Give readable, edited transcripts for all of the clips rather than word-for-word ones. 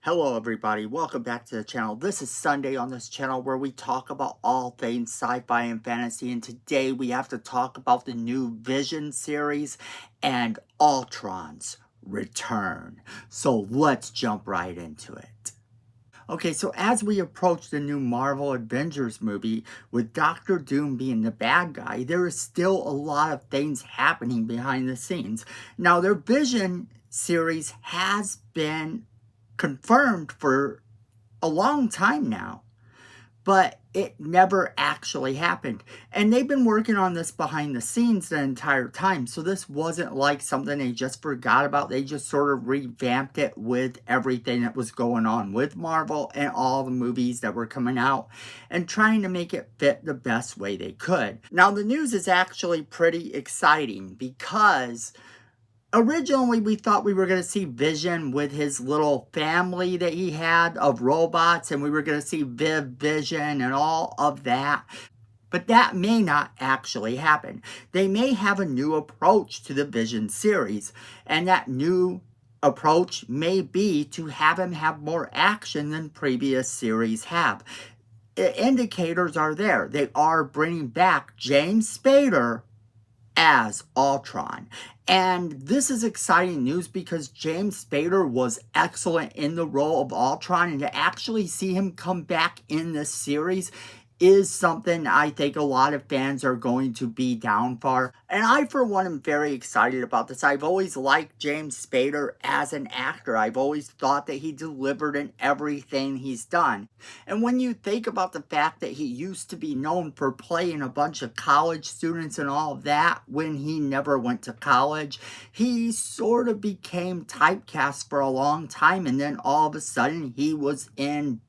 Hello everybody, welcome back to the channel. This is Sunday on this channel where we talk about all things sci-fi and fantasy, and today we have to talk about the new Vision series and Ultron's return. So let's jump right into it. Okay, so as we approach the new Marvel Avengers movie, with Doctor Doom being the bad guy, there is still a lot of things happening behind the scenes. Now, their Vision series has been confirmed for a long time now, but it never actually happened. And they've been working on this behind the scenes the entire time. So this wasn't like something they just forgot about. They just sort of revamped it with everything that was going on with Marvel and all the movies that were coming out and trying to make it fit the best way they could. Now, the news is actually pretty exciting because originally, we thought we were going to see Vision with his little family that he had of robots, and we were going to see Vision and all of that. But that may not actually happen. They may have a new approach to the Vision series, and that new approach may be to have him have more action than previous series have. Indicators are there. They are bringing back James Spader as Ultron. And this is exciting news because James Spader was excellent in the role of Ultron, and to actually see him come back in this series is something I think a lot of fans are going to be down for. And I, for one, am very excited about this. I've always liked James Spader as an actor. I've always thought that he delivered in everything he's done. And when you think about the fact that he used to be known for playing a bunch of college students and all of that when he never went to college, he sort of became typecast for a long time, and then all of a sudden he was in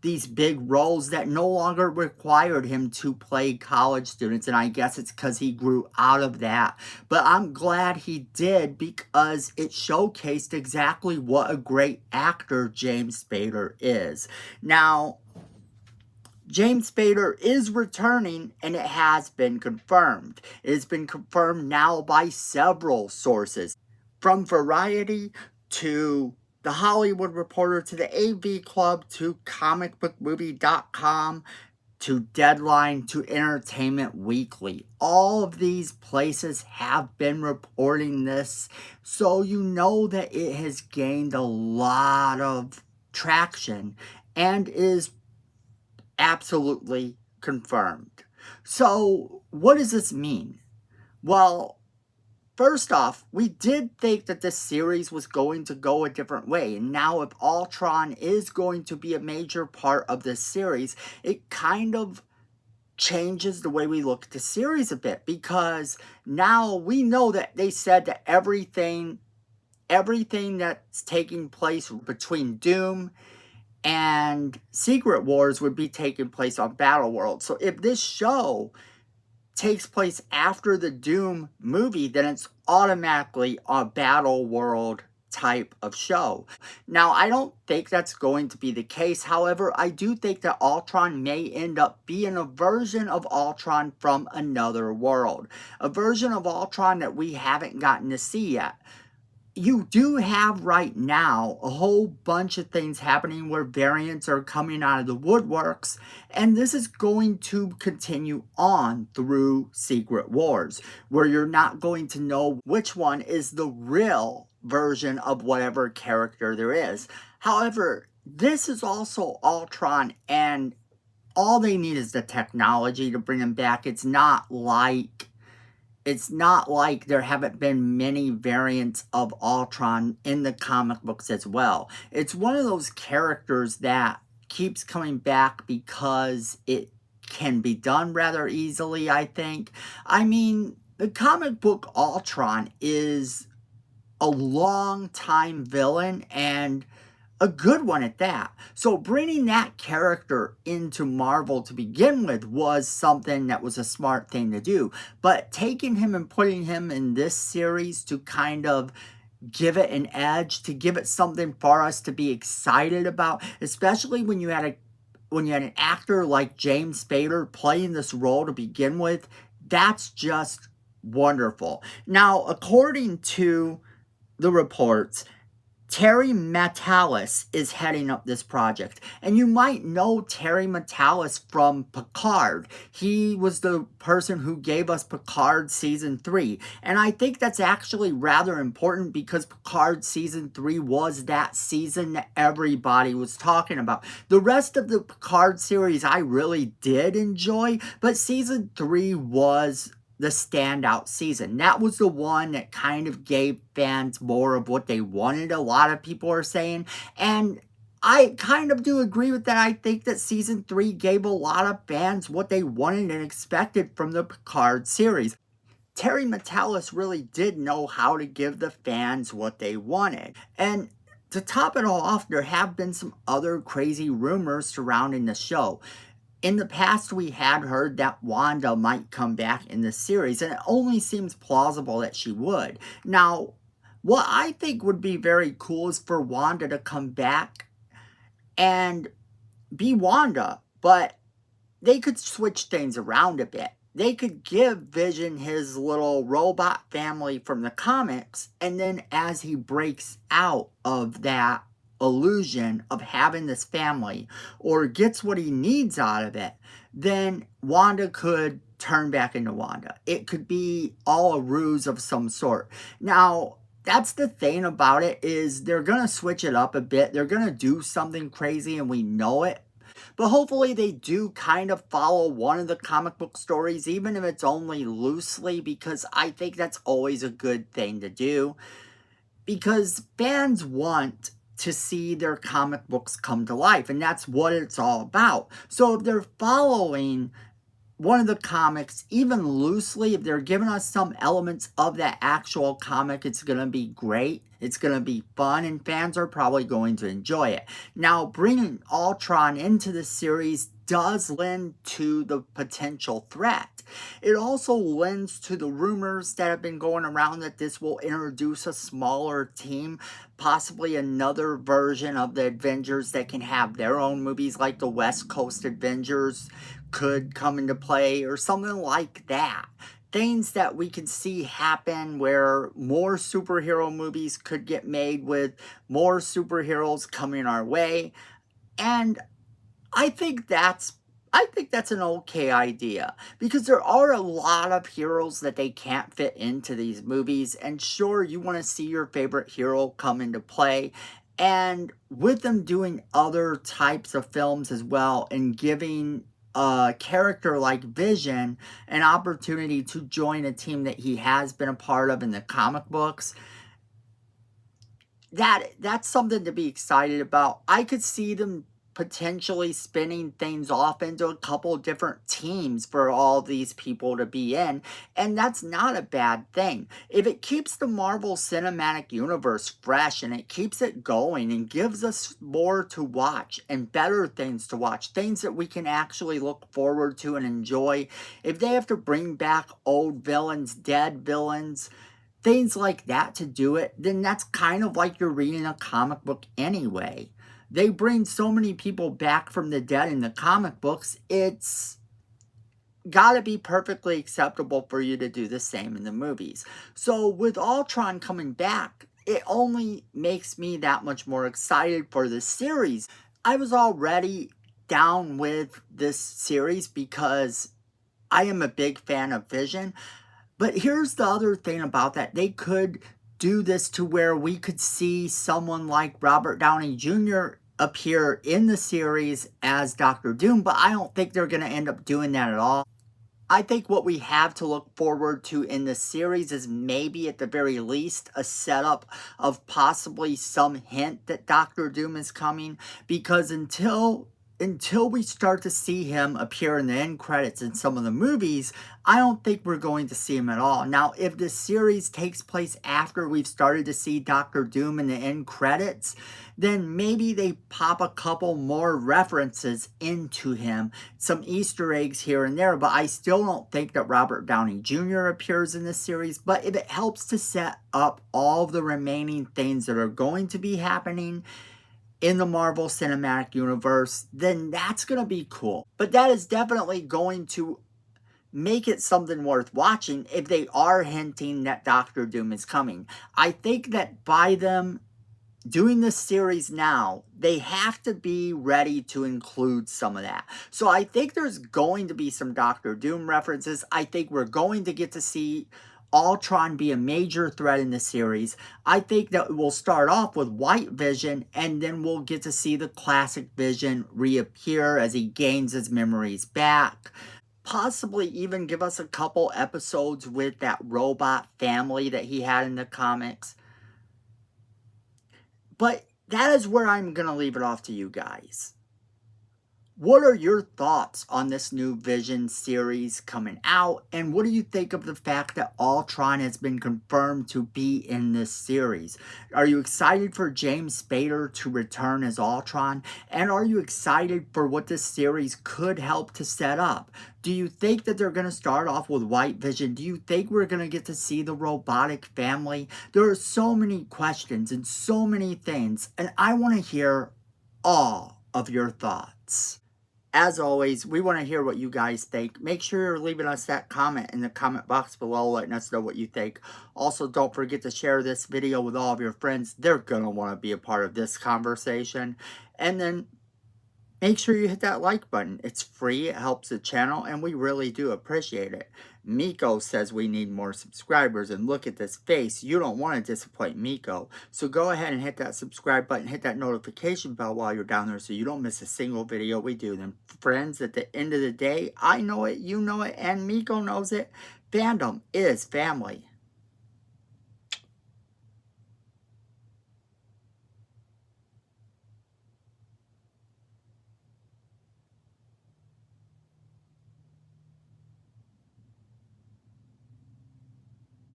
these big roles that no longer required him to play college students. And I guess it's because he grew out of that. But I'm glad he did, because it showcased exactly what a great actor James Spader is. Now, James Spader is returning, and it has been confirmed. It has been confirmed now by several sources, from Variety to The Hollywood Reporter to the AV Club to comicbookmovie.com to Deadline to Entertainment Weekly. All of these places have been reporting this, so you know that it has gained a lot of traction and is absolutely confirmed. So, what does this mean? Well, first off, we did think that this series was going to go a different way. And now, if Ultron is going to be a major part of this series, it kind of changes the way we look at the series a bit. Because now we know that they said that everything that's taking place between Doom and Secret Wars would be taking place on Battleworld. So if this show takes place after the Doom movie, then it's automatically a Battleworld type of show. Now, I don't think that's going to be the case. However, I do think that Ultron may end up being a version of Ultron from another world. A version of Ultron that we haven't gotten to see yet. You do have right now a whole bunch of things happening where variants are coming out of the woodworks, and this is going to continue on through Secret Wars, where you're not going to know which one is the real version of whatever character there is. However, this is also Ultron, and all they need is the technology to bring him back. It's not like there haven't been many variants of Ultron in the comic books as well. It's one of those characters that keeps coming back because it can be done rather easily, I think. I mean, the comic book Ultron is a long-time villain, and a good one at that. So bringing that character into Marvel to begin with was something that was a smart thing to do. But taking him and putting him in this series to kind of give it an edge, to give it something for us to be excited about, especially when you had an actor like James Spader playing this role to begin with, that's just wonderful. Now, according to the reports, Terry Matalas is heading up this project. And you might know Terry Matalas from Picard. He was the person who gave us Picard Season 3. And I think that's actually rather important because Picard Season 3 was that season that everybody was talking about. The rest of the Picard series I really did enjoy, but Season 3 was the standout season. That was the one that kind of gave fans more of what they wanted, a lot of people are saying. And I kind of do agree with that. I think that season 3 gave a lot of fans what they wanted and expected from the Picard series. Terry Matalas really did know how to give the fans what they wanted. And to top it all off, there have been some other crazy rumors surrounding the show. In the past, we had heard that Wanda might come back in the series, and it only seems plausible that she would. Now, what I think would be very cool is for Wanda to come back and be Wanda, but they could switch things around a bit. They could give Vision his little robot family from the comics, and then as he breaks out of that illusion of having this family or gets what he needs out of it, then Wanda could turn back into Wanda. It could be all a ruse of some sort. Now, that's the thing about it, is they're going to switch it up a bit. They're going to do something crazy and we know it. But hopefully they do kind of follow one of the comic book stories, even if it's only loosely, because I think that's always a good thing to do. Because fans want to see their comic books come to life, and that's what it's all about. So if they're following one of the comics, even loosely, if they're giving us some elements of that actual comic, it's going to be great. It's going to be fun, and fans are probably going to enjoy it. Now, bringing Ultron into the series does lend to the potential threat. It also lends to the rumors that have been going around that this will introduce a smaller team, possibly another version of the Avengers that can have their own movies, like the West Coast Avengers could come into play, or something like that. Things that we can see happen where more superhero movies could get made with more superheroes coming our way. And I think that's an okay idea, because there are a lot of heroes that they can't fit into these movies, and sure, you want to see your favorite hero come into play, and with them doing other types of films as well and giving a character like Vision an opportunity to join a team that he has been a part of in the comic books, that's something to be excited about. I could see them potentially spinning things off into a couple different teams for all these people to be in, and that's not a bad thing. If it keeps the Marvel Cinematic Universe fresh and it keeps it going and gives us more to watch and better things to watch, things that we can actually look forward to and enjoy. If they have to bring back old villains, dead villains, things like that to do it, then that's kind of like you're reading a comic book anyway. They bring so many people back from the dead in the comic books, it's gotta be perfectly acceptable for you to do the same in the movies. So with Ultron coming back, it only makes me that much more excited for this series. I was already down with this series because I am a big fan of Vision. But here's the other thing about that. They could do this to where we could see someone like Robert Downey Jr. appear in the series as Doctor Doom, but I don't think they're going to end up doing that at all. I think what we have to look forward to in the series is maybe at the very least a setup of possibly some hint that Doctor Doom is coming, because until we start to see him appear in the end credits in some of the movies, I don't think we're going to see him at all. Now, if the series takes place after we've started to see Doctor Doom in the end credits, then maybe they pop a couple more references into him, some Easter eggs here and there, but I still don't think that Robert Downey Jr. appears in this series. But if it helps to set up all of the remaining things that are going to be happening in the Marvel Cinematic Universe, then that's going to be cool. But that is definitely going to make it something worth watching if they are hinting that Doctor Doom is coming. I think that by them doing this series now, they have to be ready to include some of that. So I think there's going to be some Doctor Doom references. I think we're going to get to see Ultron be a major threat in the series. I think that we'll start off with White Vision, and then we'll get to see the classic Vision reappear as he gains his memories back. Possibly even give us a couple episodes with that robot family that he had in the comics. But that is where I'm going to leave it off to you guys. What are your thoughts on this new Vision series coming out? And what do you think of the fact that Ultron has been confirmed to be in this series? Are you excited for James Spader to return as Ultron? And are you excited for what this series could help to set up? Do you think that they're going to start off with White Vision? Do you think we're going to get to see the robotic family? There are so many questions and so many things, and I want to hear all of your thoughts. As always, we want to hear what you guys think. Make sure you're leaving us that comment in the comment box below, letting us know what you think. Also, don't forget to share this video with all of your friends. They're going to want to be a part of this conversation. And then make sure you hit that like button. It's free, it helps the channel, and we really do appreciate it. Miko says we need more subscribers, and look at this face. You don't want to disappoint Miko. So go ahead and hit that subscribe button, hit that notification bell while you're down there so you don't miss a single video we do. Then friends, at the end of the day, I know it, you know it, and Miko knows it. Fandom is family.